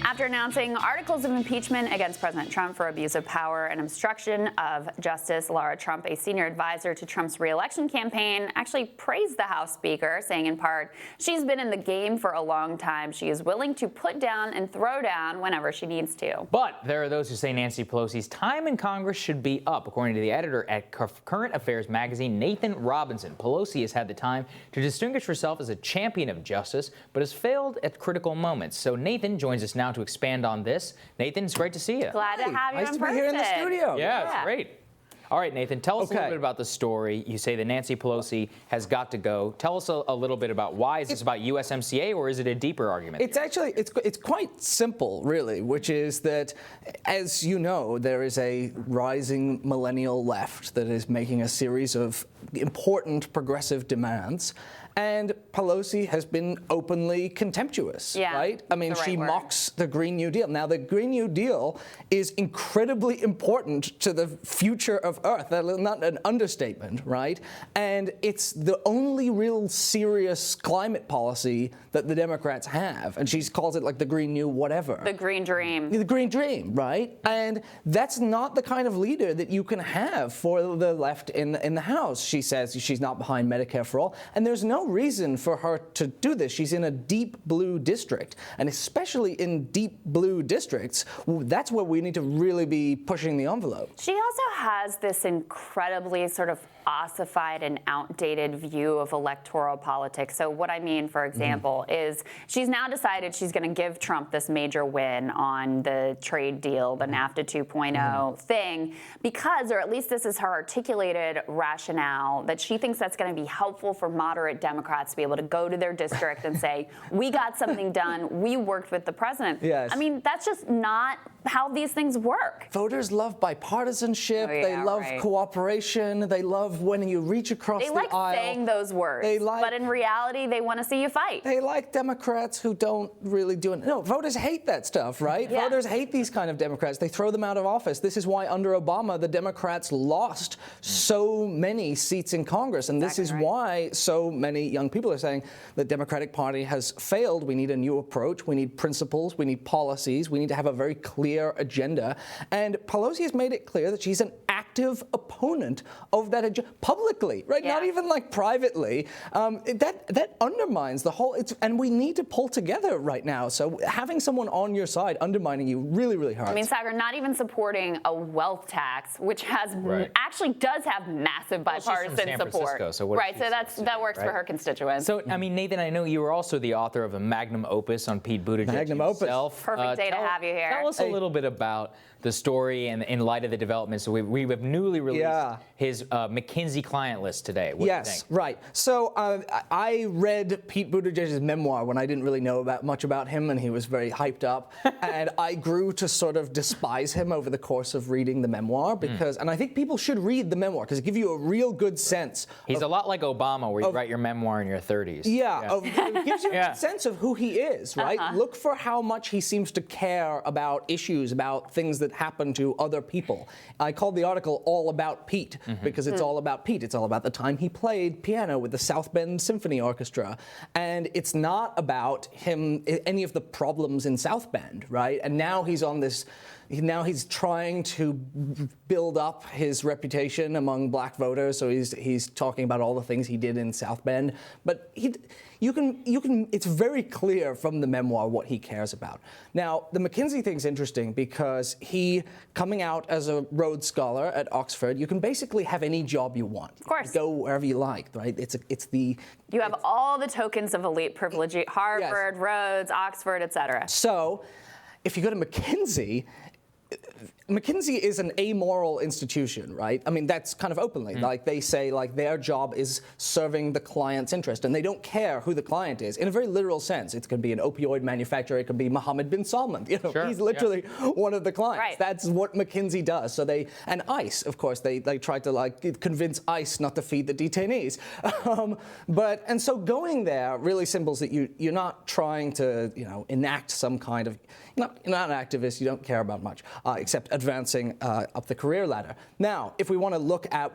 After announcing articles of impeachment against President Trump for abuse of power and obstruction of justice, Laura Trump, a senior advisor to Trump's re-election campaign, actually praised the House Speaker, saying in part, she's been in the game for a long time. She is willing to put down and throw down whenever she needs to. But there are those who say Nancy Pelosi's time in Congress should be up. According to the editor at Current Affairs magazine, Nathan Robinson, Pelosi has had the time to distinguish herself as a champion of justice, but has failed at critical moments. So Nathan joins us now to expand on this. Nathan, it's great to see you. Glad to have you nice in to person. be here in the studio. Yeah, it's great. All right, Nathan, tell us a little bit about the story. You say that Nancy Pelosi has got to go. Tell us a little bit about why. Is this about USMCA or is it a deeper argument? It's actually, it's quite simple, really, which is that, as you know, there is a rising millennial left that is making a series of important progressive demands. And Pelosi has been openly contemptuous, right? I mean, she mocks the Green New Deal. Now, the Green New Deal is incredibly important to the future of Earth. That's not an understatement, right? And it's the only real serious climate policy that the Democrats have. And she calls it like the Green New whatever. The Green Dream. The Green Dream, right? And that's not the kind of leader that you can have for the left in the House. She says she's not behind Medicare for all. And there's no reason for her to do this. She's in a deep blue district, and especially in deep blue districts, that's where we need to really be pushing the envelope. She also has this incredibly sort of ossified and outdated view of electoral politics. So what I mean, for example, is she's now decided she's going to give Trump this major win on the trade deal, the NAFTA 2.0 thing, because, or at least this is her articulated rationale, that she thinks that's going to be helpful for moderate Democrats to be able to go to their district and say, we got something done, we worked with the president. Yes. I mean, that's just not how these things work. Voters love bipartisanship, they love cooperation, they love when you reach across the aisle. They like saying those words, but in reality, they want to see you fight. They like Democrats who don't really do it. No, voters hate that stuff, right? Yeah. Voters hate these kind of Democrats. They throw them out of office. This is why under Obama, the Democrats lost so many seats in Congress. And this is why so many young people are saying the Democratic Party has failed. We need a new approach. We need principles. We need policies. We need to have a very clear agenda. And Pelosi has made it clear that she's an active opponent of that agenda publicly, right? Not even like privately. That undermines the whole. And we need to pull together right now. So having someone on your side undermining you really, really hurts. I mean, Sagar, not even supporting a wealth tax, which has actually does have massive bipartisan support. So so that works for her constituents. So, I mean, Nathan, I know you were also the author of a magnum opus on Pete Buttigieg himself. Perfect day to have you here. Tell us a little bit about the story and in light of the developments. So we have newly released his McKinsey client list today. What do you think? Right. So I read Pete Buttigieg's memoir when I didn't really know much about him, and he was very hyped up. And I grew to sort of despise him over the course of reading the memoir because, and I think people should read the memoir because it gives you a real good sense. He's a lot like Obama, where you write your memoir in your 30s. It gives you a sense of who he is, right? Look for how much he seems to care about issues, about things that happen to other people. I called the article All About Pete because it's all about Pete. It's all about the time he played piano with the South Bend Symphony Orchestra. And it's not about him, any of the problems in South Bend, right? And now he's on this, now he's trying to build up his reputation among black voters. So he's talking about all the things he did in South Bend. But you can, it's very clear from the memoir what he cares about. Now, the McKinsey thing's interesting because he, coming out as a Rhodes Scholar at Oxford, you can basically have any job you want. Of course. You go wherever you like, right? You have all the tokens of elite privilege, Harvard, Rhodes, Oxford, et cetera. So, if you go to McKinsey is an amoral institution, right? I mean, that's kind of openly. Like, they say, like, their job is serving the client's interest, and they don't care who the client is, in a very literal sense. It could be an opioid manufacturer. It could be Mohammed bin Salman. You know, he's literally one of the clients. That's what McKinsey does. So and ICE, of course, they tried to, like, convince ICE not to feed the detainees. And so going there really symbols that you're not trying to, enact some kind of, you're not an activist, you don't care about much. except advancing up the career ladder. Now, if we want to look at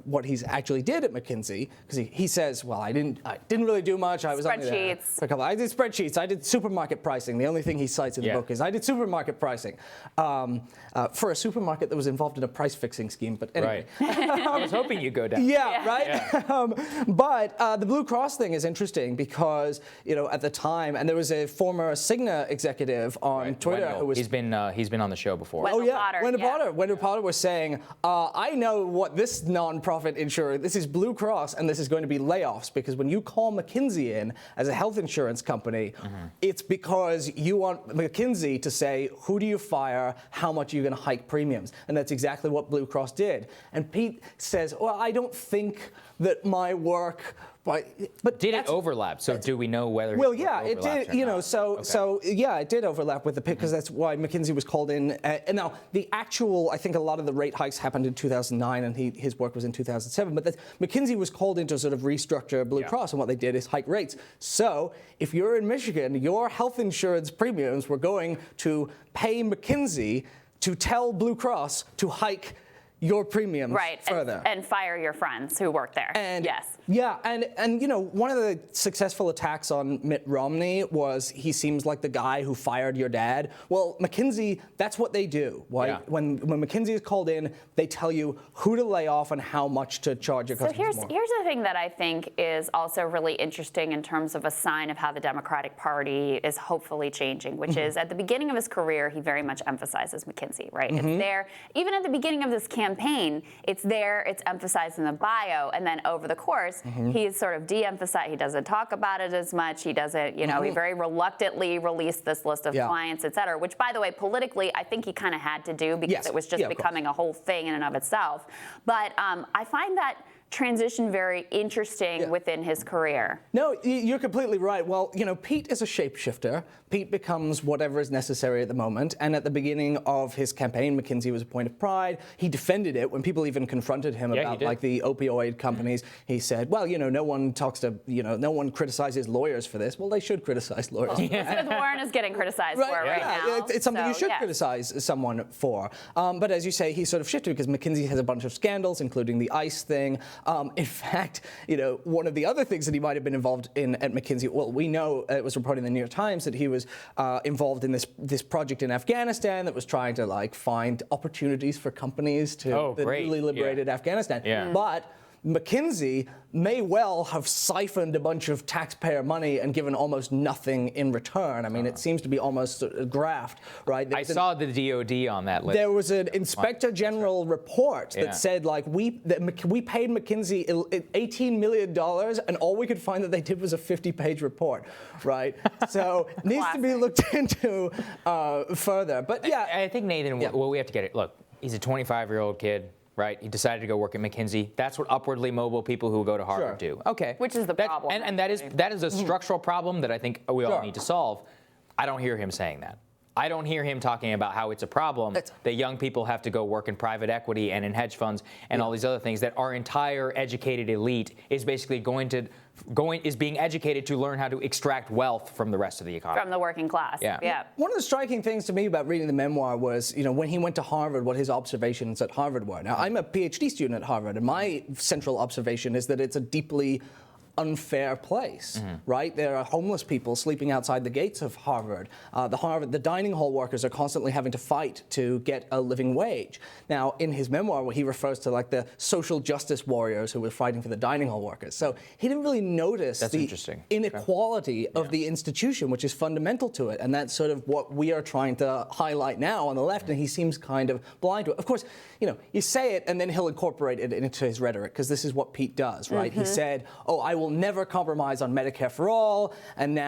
what he's actually did at McKinsey, because he says, well, I didn't really do much. I was only there for a couple. I did spreadsheets. I did supermarket pricing. The only thing he cites in the book is I did supermarket pricing for a supermarket that was involved in a price fixing scheme. But anyway, I was hoping you'd go down. Yeah, right. Yeah. But the Blue Cross thing is interesting because at the time, and there was a former Cigna executive on Twitter who was he's been on the show before. Wendell Potter was saying, I know what this nonprofit insurer, this is Blue Cross, and this is going to be layoffs, because when you call McKinsey in as a health insurance company, it's because you want McKinsey to say, who do you fire, how much are you going to hike premiums? And that's exactly what Blue Cross did. And Pete says, well, I don't think that my work... But did it overlap? So do we know whether? Well, yeah, it did. So yeah, it did overlap with the pick, because that's why McKinsey was called in. And now the actual, I think a lot of the rate hikes happened in 2009, and his work was in 2007. But McKinsey was called in to sort of restructure Blue Cross, and what they did is hike rates. So if you're in Michigan, your health insurance premiums were going to pay McKinsey to tell Blue Cross to hike your premiums further. And fire your friends who work there. And yes. Yeah, and one of the successful attacks on Mitt Romney was he seems like the guy who fired your dad. Well, McKinsey, that's what they do. Right? Yeah. When McKinsey is called in, they tell you who to lay off and how much to charge your customers more. Here's the thing that I think is also really interesting in terms of a sign of how the Democratic Party is hopefully changing, which is at the beginning of his career, he very much emphasizes McKinsey, right? It's there. Even at the beginning of this campaign, it's there, it's emphasized in the bio, and then over the course, he's sort of de-emphasized. He doesn't talk about it as much. He doesn't, he very reluctantly released this list of clients, et cetera, which, by the way, politically, I think he kind of had to do because it was just becoming a whole thing in and of itself. But I find that transition very interesting within his career. No, you're completely right. Well, Pete is a shapeshifter. Pete becomes whatever is necessary at the moment. And at the beginning of his campaign, McKinsey was a point of pride. He defended it when people even confronted him about the opioid companies. He said, well, no one no one criticizes lawyers for this. Well, they should criticize lawyers. Elizabeth Warren is getting criticized for it right now. It's something you should criticize someone for. But as you say, he sort of shifted because McKinsey has a bunch of scandals, including the ICE thing. In fact, one of the other things that he might have been involved in at McKinsey, well, we know it was reported in the New York Times that he was involved in this project in Afghanistan that was trying to find opportunities for companies to that newly liberated Afghanistan. Yeah. But McKinsey may well have siphoned a bunch of taxpayer money and given almost nothing in return. I mean, it seems to be almost a graft, right? I saw the DOD on that list. There was an Inspector General report that said, we paid McKinsey $18 million, and all we could find that they did was a 50-page report, right? So it needs to be looked into further. But yeah. I think, Nathan, well, we have to get it. Look, he's a 25-year-old kid. Right, he decided to go work at McKinsey. That's what upwardly mobile people who go to Harvard do. Okay, which is the problem, and that is a structural problem that I think we all need to solve. I don't hear him saying that. I don't hear him talking about how it's a problem that young people have to go work in private equity and in hedge funds and all these other things, that our entire educated elite is basically is being educated to learn how to extract wealth from the rest of the economy. From the working class. Yeah. One of the striking things to me about reading the memoir was, when he went to Harvard, what his observations at Harvard were. Now, I'm a PhD student at Harvard, and my central observation is that it's a deeply unfair place, right? There are homeless people sleeping outside the gates of Harvard. The dining hall workers are constantly having to fight to get a living wage. Now, in his memoir, he refers to the social justice warriors who were fighting for the dining hall workers. So he didn't really notice the inequality of the institution, which is fundamental to it. And that's sort of what we are trying to highlight now on the left, and he seems kind of blind to it. Of course, you say it and then he'll incorporate it into his rhetoric, because this is what Pete does, right? He said, I will never compromise on Medicare for all, and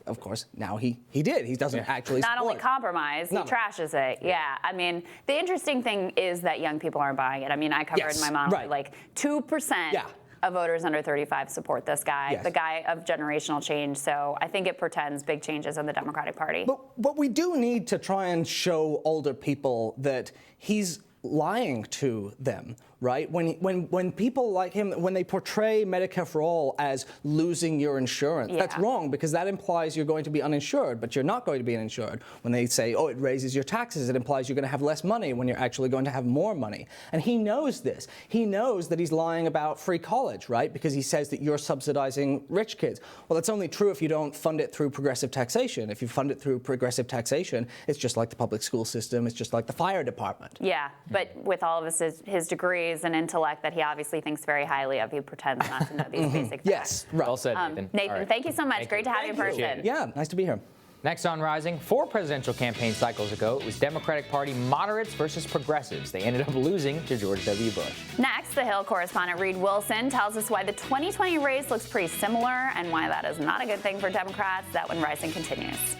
of course, now he did. He doesn't actually not only compromise, he trashes it. Yeah. I mean, the interesting thing is that young people aren't buying it. I mean, I covered in my monologue, 2% of voters under 35 support this guy, the guy of generational change. So I think it portends big changes in the Democratic Party. But we do need to try and show older people that he's lying to them, right? When people like him, when they portray Medicare for all as losing your insurance, that's wrong, because that implies you're going to be uninsured, but you're not going to be uninsured. When they say, oh, it raises your taxes, it implies you're going to have less money when you're actually going to have more money. And he knows this. He knows that he's lying about free college, right? Because he says that you're subsidizing rich kids. Well, that's only true if you don't fund it through progressive taxation. If you fund it through progressive taxation, it's just like the public school system. It's just like the fire department. Yeah, but with all of his degrees and intellect that he obviously thinks very highly of, he pretends not to know these basic facts. Yes, right. Well said, Nathan. Nathan, thank you so much. Great to have you in person. Yeah, nice to be here. Next on Rising, 4 presidential campaign cycles ago, it was Democratic Party moderates versus progressives. They ended up losing to George W. Bush. Next, the Hill correspondent Reed Wilson tells us why the 2020 race looks pretty similar and why that is not a good thing for Democrats. That when Rising continues.